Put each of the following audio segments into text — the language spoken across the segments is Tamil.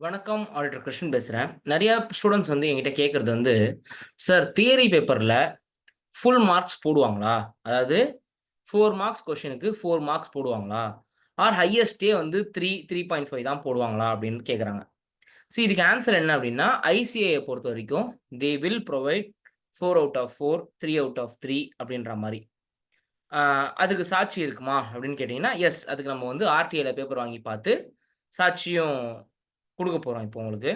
வணக்கம். ஆடிட்டர் கிருஷ்ணன் பேசுறேன். நெறைய ஸ்டூடண்ட்ஸ் வந்து என்கிட்ட கேட்கறது வந்து, "சார் தியரி பேப்பர்ல ஃபுல் மார்க்ஸ் போடுவாங்களா? அதாவது 4 மார்க்ஸ் கொஸ்டினுக்கு 4 மார்க்ஸ் போடுவாங்களா? ஆர் ஹையஸ்ட்டே வந்து 3, 3.5 தான் போடுவாங்களா?" அப்படின்னு கேட்கறாங்க. இதுக்கு ஆன்ஸர் என்ன அப்படின்னா, ஐசிஏய பொறுத்தவரைக்கும், they will provide 4 out of 4, 3 out of 3 அப்படின்ற மாரி. ஆ அதுக்கு சாட்சி இருக்குமா? அப்படின்னு கேட்டீங்கன்னா, எஸ். அதுக்கு நம்ம வந்து ஆர்டிஐல பேப்பர் வாங்கி பார்த்து, சாட்சியும் குடுக்க போறோம் இப்போ உங்களுக்கு.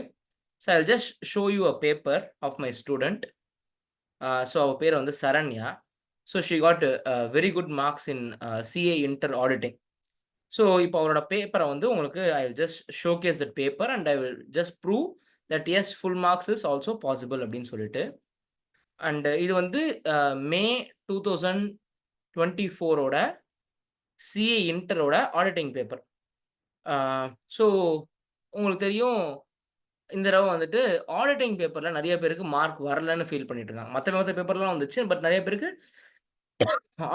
I'll just show you a paper of my student. அவ பேரு வந்து Saranya. She got very good marks in CA Inter Auditing. இப்போ அவரோட பேப்பர வந்து உங்களுக்கு I will just showcase that paper and I will just prove that yes, full marks is also possible அப்படின்னு சொல்லிட்டு. இது வந்து மே 2024 ஓட CA இன்டரோட ஆடிட்டிங் பேப்பர். ஆ ஸோ உங்களுக்கு தெரியும் இந்த தடவ வந்துட்டு ஆடிட்டிங் பேப்பர்ல நெறைய பேருக்கு மார்க் வரலன்னு ஃபீல் பண்ணிட்டு இருக்காங்க. மத்த பேப்பர்லாம் வந்துச்சு. பட் நெறைய பேருக்கு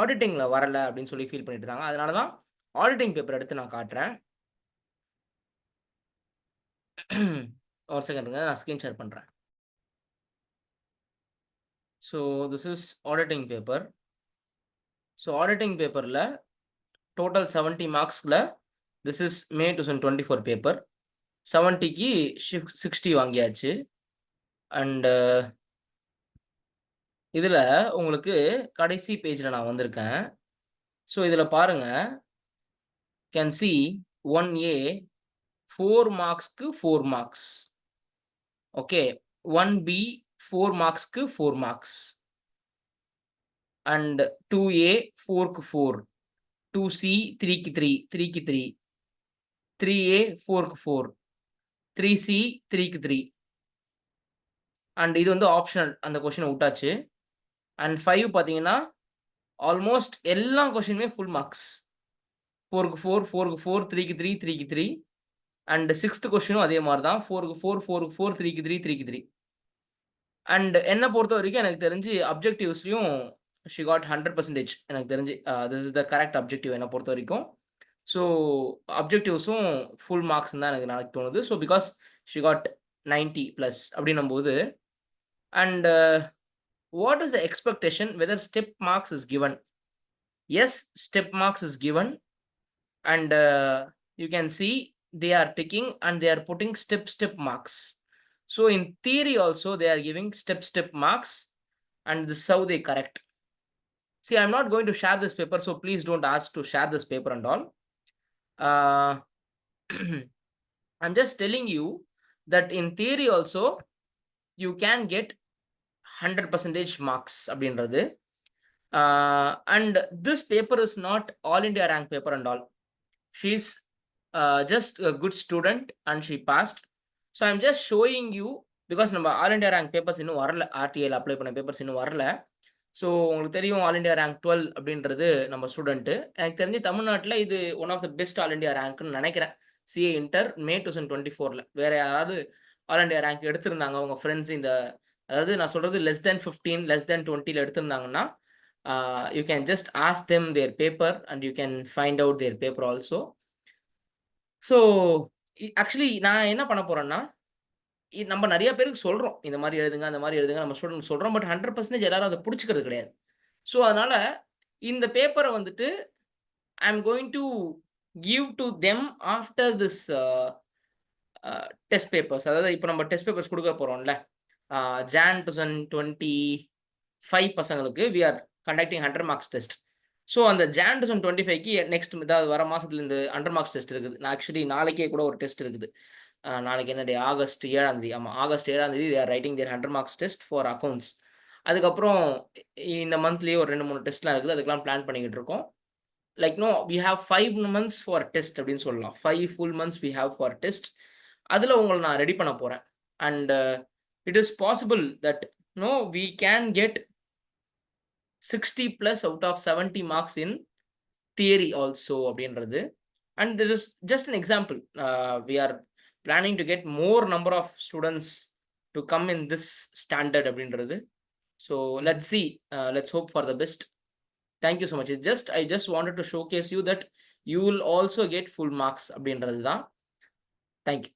ஆடிட்டிங்ல வரல அப்படின்னு சொல்லி ஃபீல் பண்ணிட்டு இருக்காங்க. அதனால தான் ஆடிட்டிங் பேப்பர் எடுத்து நான் காட்டுறேன். ஒரு செகண்ட் இருங்க. நான் ஸ்கிரீன் ஷேர் பண்றேன். So this is auditing paper. Auditing பேப்பர்ல டோட்டல் 70 மார்க்ஸ்ல திஸ் இஸ் மே 2024 பேப்பர். 70க்கு 60 வாங்கியாச்சு. அண்ட் இதுல உங்களுக்கு கடைசி பேஜ்ல நான் வந்திருக்கேன். இதுல பாருங்க. கேன் சி 1A 4 மார்க்ஸ்க்கு 4 மார்க்ஸ். ஓகே. 1B 4 மார்க்ஸ்க்கு 4 மார்க்ஸ். அண்ட் 2A 4க்கு 4. 2C 3க்கு 3, 3க்கு 3. 3A 4க்கு 4. 3C 3க்கு 3. அண்ட் இது வந்து ஆப்ஷனல். அந்த கொஸ்டின வுட்டாச்சு. அண்ட் 5 பார்த்தீங்கன்னா, ஆல்மோஸ்ட் எல்லா கொஸ்டினுமே ஃபுல் மார்க்ஸ். 4க்கு 4, 4க்கு 4, 3க்கு 3, 3க்கு 3. அண்ட் 6த் கொஸ்டினும் அதே மாரி தான். 4க்கு 4, 4க்கு 4, 3க்கு 3, 3க்கு 3. அண்ட் என்ன பொறுத்தவரைக்கும் எனக்கு தெரிஞ்சு அப்ஜெக்டிவ்ஸ்லயும் ஷி காட் 100% எனக்கு தெரிஞ்சு. This is the correct objective என்ன பொறுத்தவரைக்கும். ஸோ அப்ஜெக்டிவ்ஸும் ஃபுல் மார்க்ஸ்ன்னு தான் எனக்கு நாளைக்கு தோணுது. பிகாஸ் ஷி காட் 90 பிளஸ் அப்படின்னும்போது and what is the expectation whether step marks is given? Yes, step marks is given. And you can see they are ticking and they are putting step marks. In theory also they are giving step marks and this is how they correct. I'm not going to share this paper, so please don't ask to share this paper and all. uh, I'm just telling you that in theory also you can get 100% marks அப்படின்றது. And this paper is not all India rank paper and all. She's just a good student and she passed. I'm just showing you because நம்ம ஆல் இண்டியா ரேங்க் பேப்பர்ஸ் இன்னும் வரல. ஆர்டிஏல அப்ளை பண்ண பேப்பர்ஸ் இன்னும் வரல. உங்களுக்கு தெரியும் ஆல் இண்டியா ரேங்க் 12 அப்படின்றது நம்ம ஸ்டூடெண்ட்டு. எனக்கு தெரிஞ்சு தமிழ்நாட்டுல இது one of the best all India ரேங்க்ன்னு நெனைக்கிறேன். சிஏ இன்டர் மே 2024ல. வேற யாராவது ஆல் இண்டியா ரேங்க் எடுத்திருந்தாங்க உங்க ஃப்ரெண்ட்ஸ் அதாவது நான் சொல்றது லெஸ் தென் 15, லெஸ் தென் 20ல எடுத்திருந்தாங்கன்னா, you can just ask them their paper and you can find out their paper also. So actually நான் என்ன பண்ண போறேன்னா, நம்ம நெறைய பேருக்கு சொல்றோம். இந்த மாரி எழுதுங்க, அந்த மாரி எழுதுங்க நம்ம ஸ்டூடண்ட்ஸ் சொல்றோம். பட் 100% எல்லாரும் அத புடிச்சுக்கிறது கிடையாது. அதனால இந்த பேப்பர வந்துட்டு I am going to give to them after this test papers. அதாவது இப்ப நம்ம டெஸ்ட் பேப்பர்ஸ் குடுக்க போறோம்ல. ஜான் 2025 பசங்களுக்கு we are conducting 100 marks test. அந்த ஜான் 2025க்கு நெக்ஸ்ட் அதாவது வர மாசத்துல இந்த 100 மார்க்ஸ் டெஸ்ட் இருக்குது. நான் ஆக்சுவலி நாளைக்கே கூட ஒரு டெஸ்ட் இருக்குது. நாளைக்கு என்ன டே? ஆகஸ்ட் 7ஆம் தேதி. ஆமா, ஆகஸ்ட் 7ஆம் தேதி they are writing their 100 marks test for accounts. அதுக்கப்புறம் இந்த மந்த்லயே ஒரு 2, 3 டெஸ்ட்லாம் இருக்குது. அதுக்கெல்லாம் பிளான் பண்ணிக்கிட்டு இருக்கோம். Like we have 5 months for test அப்படின்னு சொல்லலாம். 5 full months we have for test. அதுல உங்கள நான் ரெடி பண்ண போறேன். And it is possible that we can get 60 plus out of 70 marks in theory also அப்படின்றது. And this is just an example. We are planning to get more number of students to come in this standard அப்படின்றது. Let's see. Let's hope for the best. Thank you so much. I just wanted to showcase you that you will also get full marks அப்படின்றது தான். Thank you.